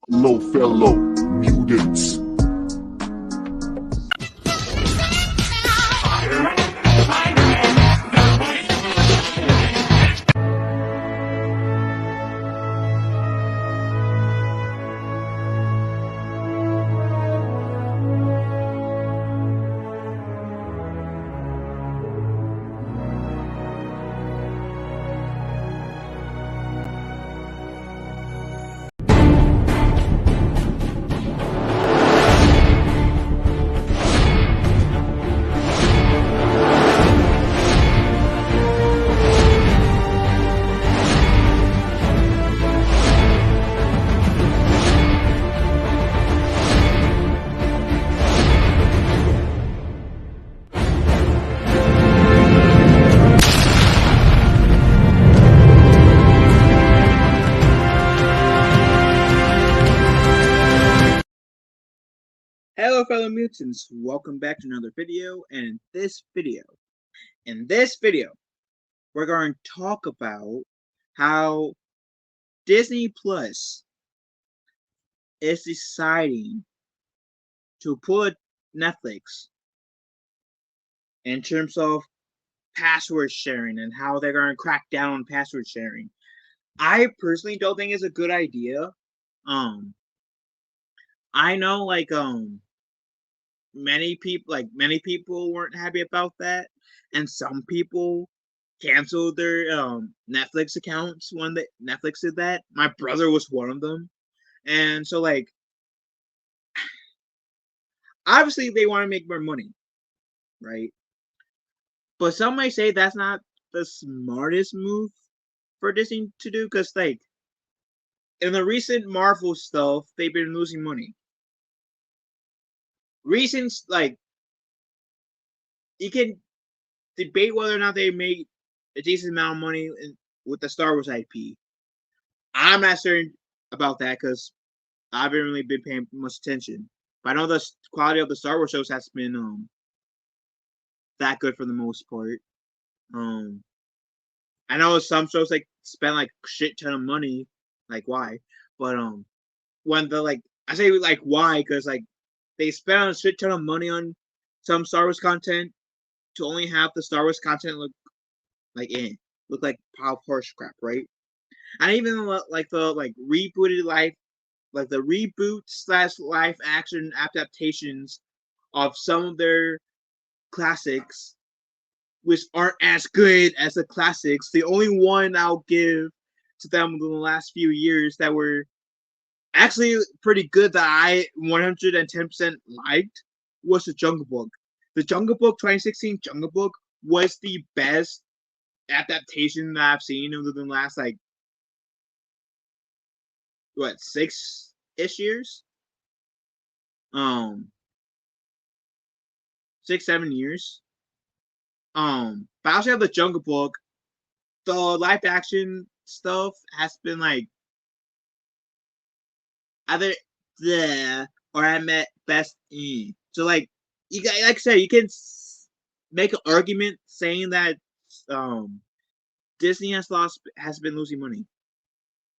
Hello, fellow mutants. Hello, fellow mutants. Welcome back to another video. And in this video, we're going to talk about how Disney Plus is deciding to put Netflix in terms of password sharing and how they're going to crack down on password sharing. I personally don't think it's a good idea. I know many people weren't happy about that, and some people canceled their Netflix accounts when Netflix did that. My brother was one of them, and so obviously they want to make more money, right? But some might say that's not the smartest move for Disney to do, because in the recent Marvel stuff, they've been losing money. Reasons you can debate whether or not they made a decent amount of money with the Star Wars IP. I'm not certain about that because I haven't really been paying much attention. But I know the quality of the Star Wars shows has been that good for the most part. I know some shows spend shit ton of money, why? But when I say why, because they spend a shit ton of money on some Star Wars content to only have the Star Wars content look like horse crap, right? And even the rebooted the reboot / live action adaptations of some of their classics, which aren't as good as the classics. The only one I'll give to them in the last few years that were actually pretty good that I 110% liked was the Jungle Book. The Jungle Book 2016 Jungle Book was the best adaptation that I've seen over the last 6-ish years? 6-7 years. But I also have the Jungle Book. The live action stuff has been either the or at best. So you got I said, you can make an argument saying that Disney has been losing money,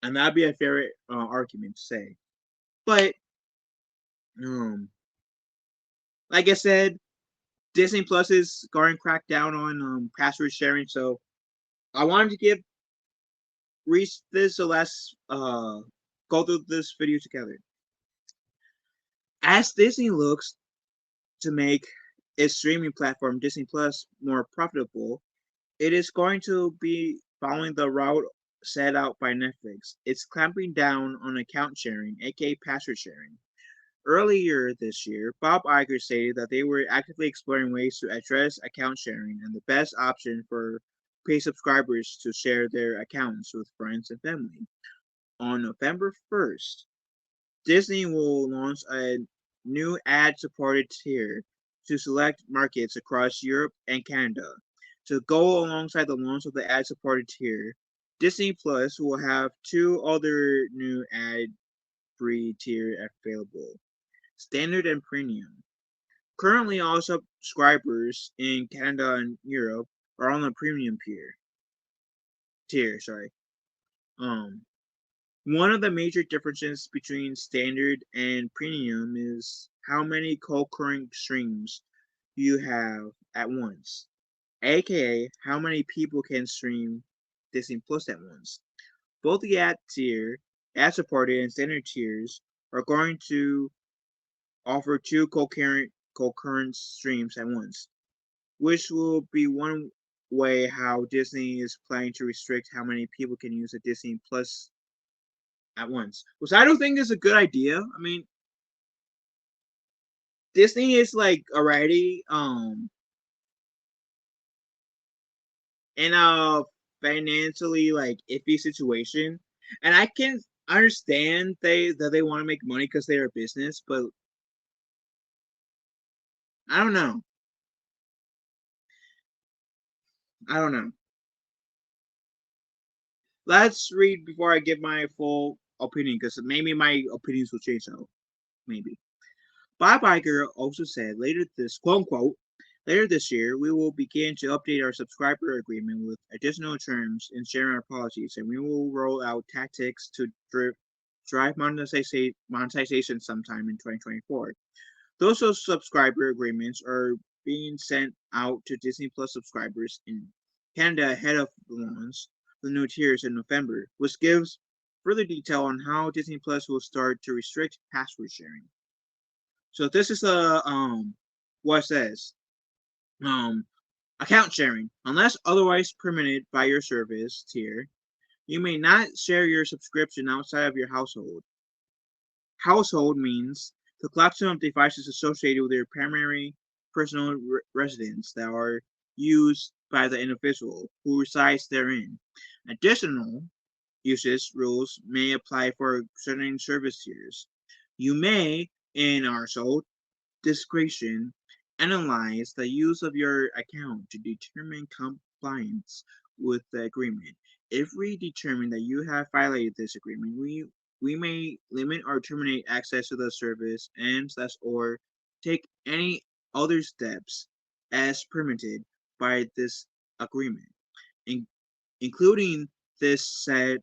and that'd be a fair argument to say. But like I said, Disney Plus is going to crack down on password sharing. So I wanted to give Reese this, so let's go through this video together. As Disney looks to make its streaming platform Disney Plus more profitable, it is going to be following the route set out by Netflix. It's clamping down on account sharing, aka password sharing. Earlier this year, Bob Iger stated that they were actively exploring ways to address account sharing and the best option for paid subscribers to share their accounts with friends and family. On November 1st, Disney will launch a new ad-supported tier to select markets across Europe and Canada. To go alongside the launch of the ad-supported tier, Disney Plus will have two other new ad-free tiers available: Standard and Premium. Currently, all subscribers in Canada and Europe are on the Premium tier. One of the major differences between standard and premium is how many concurrent streams you have at once, aka how many people can stream Disney Plus at once. Both the ad tier, ad supported, and standard tiers are going to offer two concurrent streams at once, which will be one way how Disney is planning to restrict how many people can use a Disney Plus at once, which I don't think is a good idea. I mean, Disney is like already in a financially like iffy situation, and I can understand they want to make money because they're a business, but I don't know. I don't know. Let's read before I give my full opinion because maybe my opinions will change. So maybe. Bob Iger also said later this quote unquote later this year we will begin to update our subscriber agreement with additional terms and share our policies, and we will roll out tactics to drive monetization sometime in 2024. Those subscriber agreements are being sent out to Disney Plus subscribers in Canada ahead of the launch of the new tiers in November, which gives further detail on how Disney Plus will start to restrict password sharing. So this is what it says. Um Account sharing. Unless otherwise permitted by your service tier, you may not share your subscription outside of your household. Household means the collection of devices associated with your primary personal residence that are used by the individual who resides therein. Additional usage rules may apply for certain service tiers. You may, in our sole discretion, analyze the use of your account to determine compliance with the agreement. If we determine that you have violated this agreement, we may limit or terminate access to the service and slash or take any other steps as permitted by this agreement, in, including this set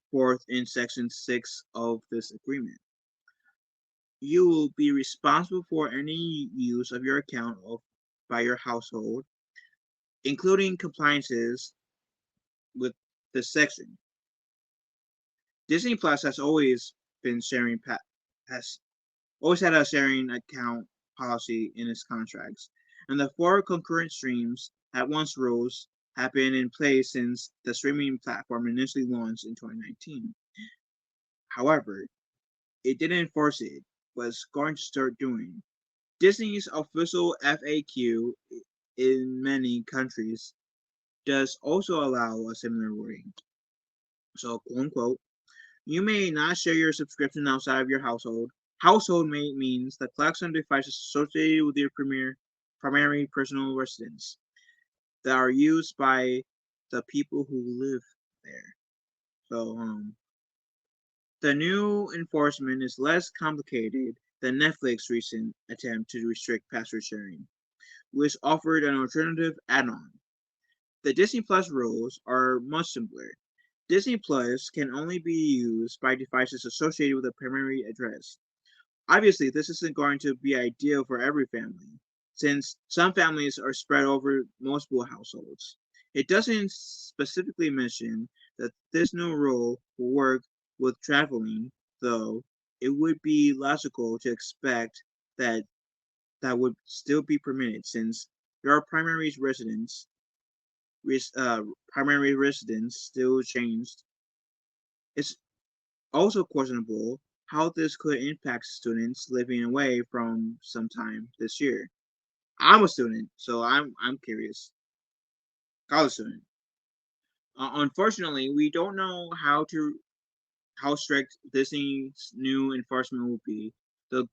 forth in section 6 of this agreement. You will be responsible for any use of your account by your household, including compliances with this section. Disney Plus has always been has always had a sharing account policy in its contracts, and the four concurrent streams at once rules have been in place since the streaming platform initially launched in 2019. However, it didn't enforce it, but it's going to start doing. Disney's official FAQ in many countries does also allow a similar wording. So, quote unquote, you may not share your subscription outside of your household. Household may means the collection of devices associated with your primary personal residence that are used by the people who live there. So, the new enforcement is less complicated than Netflix's recent attempt to restrict password sharing, which offered an alternative add-on. The Disney Plus rules are much simpler. Disney Plus can only be used by devices associated with a primary address. Obviously, this isn't going to be ideal for every family, since some families are spread over multiple households. It doesn't specifically mention that this new rule will work with traveling, though it would be logical to expect that that would still be permitted since your primary residence still changed. It's also questionable how this could impact students living away from sometime this year. I'm a student, so I'm curious. College student. Unfortunately, we don't know how strict Disney's new enforcement will be. The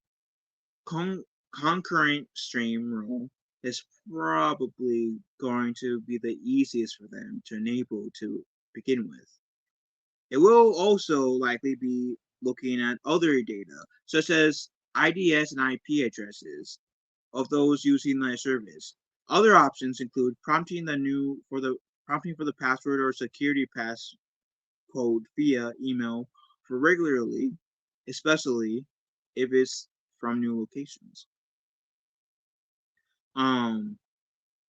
concurrent stream rule is probably going to be the easiest for them to enable to begin with. It will also likely be looking at other data, such as IDS and IP addresses of those using the service. Other options include prompting for the password or security pass code via email for regularly, especially if it's from new locations.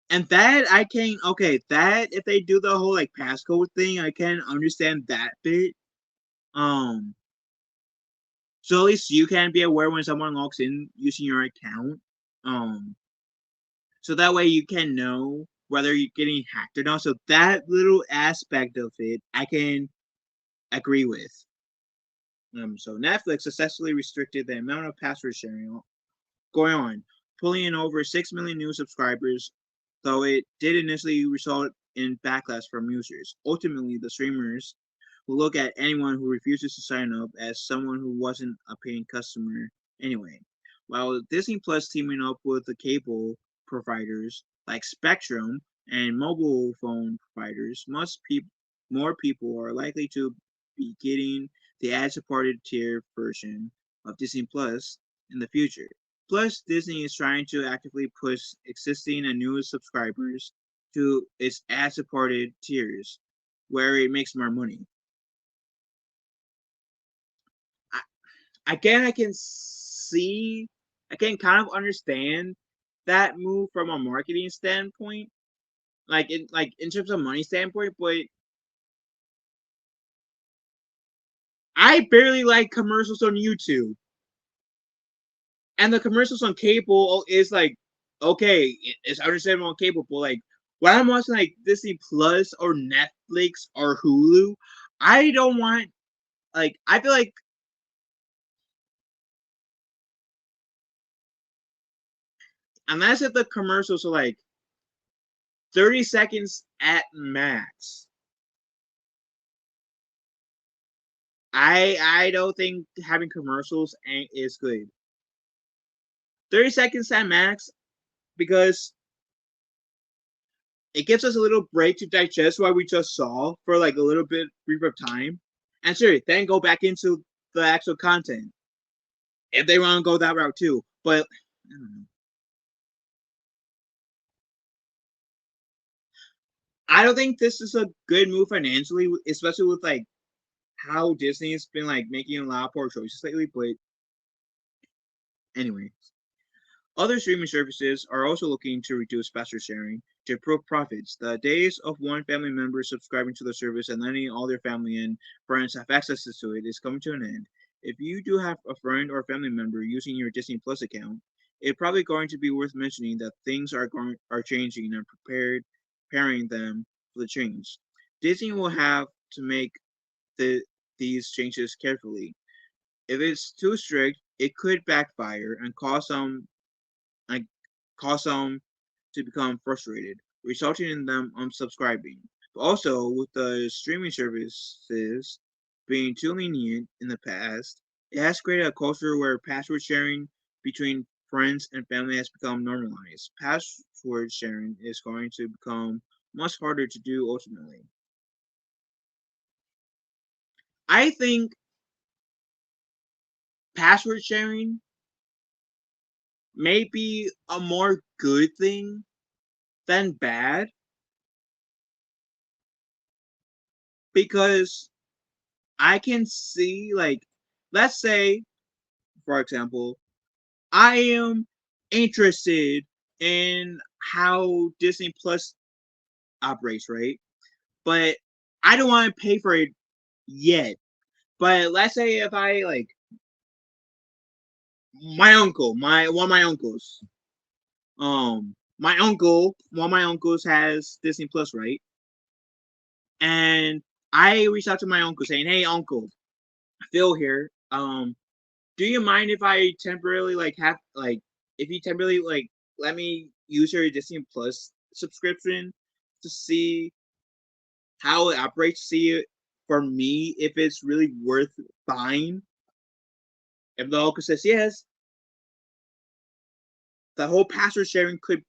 And that I can that if they do the whole like passcode thing, I can understand that bit. Um, so at least you can be aware when someone logs in using your account. Um, so that way you can know whether you're getting hacked or not. So that little aspect of it, I can agree with. So Netflix successfully restricted the amount of password sharing going on, pulling in over 6 million new subscribers, though it did initially result in backlash from users. Ultimately, the streamers will look at anyone who refuses to sign up as someone who wasn't a paying customer anyway. While Disney Plus teaming up with the cable providers like Spectrum and mobile phone providers, more people are likely to be getting the ad-supported tier version of Disney Plus in the future. Plus, Disney is trying to actively push existing and new subscribers to its ad-supported tiers, where it makes more money. Again, I can kind of understand that move from a marketing standpoint, like in terms of money standpoint, but I barely like commercials on YouTube. And the commercials on cable is like, okay, it's understandable on cable, but like when I'm watching like Disney Plus or Netflix or Hulu, I don't want I feel like unless if the commercials are like 30 seconds at max, I don't think having commercials is good. 30 seconds at max because it gives us a little break to digest what we just saw for like a little bit brief of time. And sure, then go back into the actual content. If they want to go that route too. But I don't know. I don't think this is a good move financially, especially with like how Disney's been like making a lot of poor choices lately. But anyway, other streaming services are also looking to reduce password sharing to improve profits. The days of one family member subscribing to the service and letting all their family and friends have access to it is coming to an end. If you do have a friend or family member using your Disney Plus account, it's probably going to be worth mentioning that things are changing and preparing them for the change. Disney will have to make these changes carefully. If it's too strict, it could backfire and like cause some to become frustrated, resulting in them unsubscribing. But also, with the streaming services being too lenient in the past, it has created a culture where password sharing between friends and family has become normalized. Password sharing is going to become much harder to do ultimately. I think password sharing may be a more good thing than bad because I can see let's say for example, I am interested in how Disney Plus operates, right? But I don't want to pay for it yet. But let's say if I my uncle, my one of my uncles, one of my uncles has Disney Plus, right? And I reached out to my uncle saying, "Hey, uncle, Phil here. Do you mind if I temporarily have if you temporarily let me use your Disney Plus subscription to see how it operates, see it for me if it's really worth buying?" If the uncle says yes, the whole password sharing could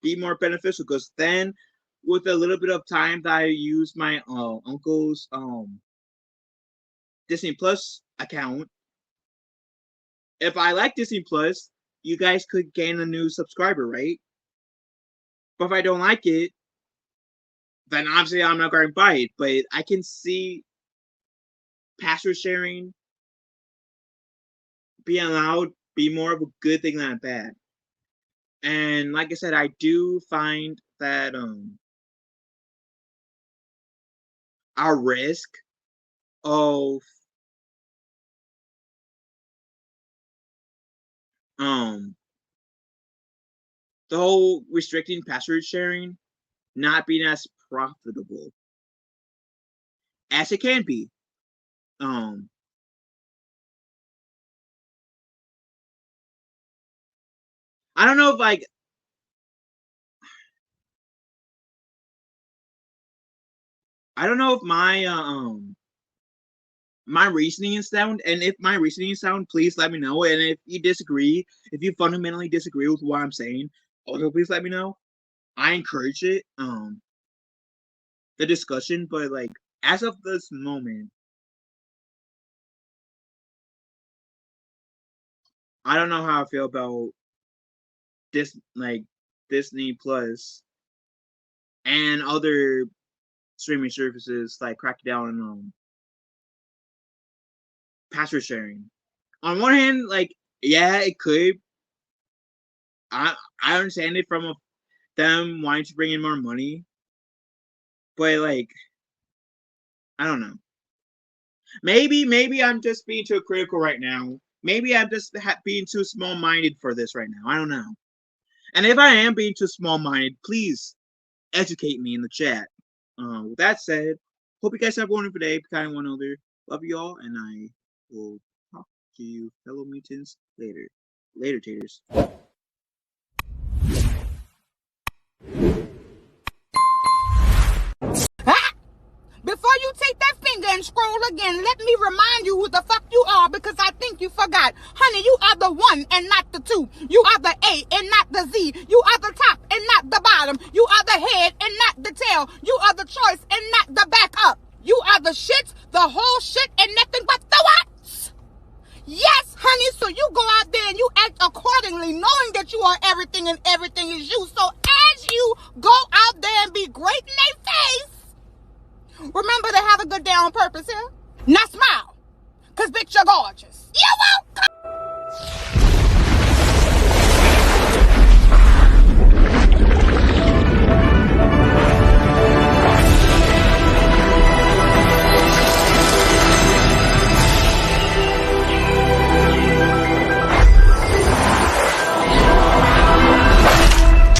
be more beneficial because then with a little bit of time that I use my uncle's Disney Plus account, if I like Disney Plus, you guys could gain a new subscriber, right? But if I don't like it, then obviously I'm not going to buy it. But I can see password sharing being allowed be more of a good thing than a bad. And like I said, I do find that our risk of the whole restricting password sharing not being as profitable as it can be. I don't know if like I don't know if my reasoning is sound, and if my reasoning is sound, please let me know. And if you disagree, if you fundamentally disagree with what I'm saying, also please let me know. I encourage it, the discussion, but like as of this moment, I don't know how I feel about this, like Disney Plus and other streaming services like cracking down on password sharing. On one hand, like yeah, it could. I understand it from them wanting to bring in more money, but like I don't know. Maybe I'm just being too critical right now. Maybe I'm just being too small-minded for this right now. I don't know. And if I am being too small-minded, please educate me in the chat. With that said, hope you guys have a wonderful day. Be kind to one another. Love you all, and I will talk to you, fellow mutants, later. Later, taters. Before you take that finger and scroll again, let me remind you who the fuck you are, because I think you forgot. Honey, you are the 1 and not the 2. You are the A and not the Z. You are the top and not the bottom. You are the head and not the tail. You are the choice and not the backup. You are the shit, the whole shit, and nothing but the what? Yes, honey, so you go out there and you act accordingly, knowing that you are everything and everything is you. So as you go out there and be great in their face, remember to have a good day on purpose here. Now smile, because bitch, you're gorgeous. You're welcome.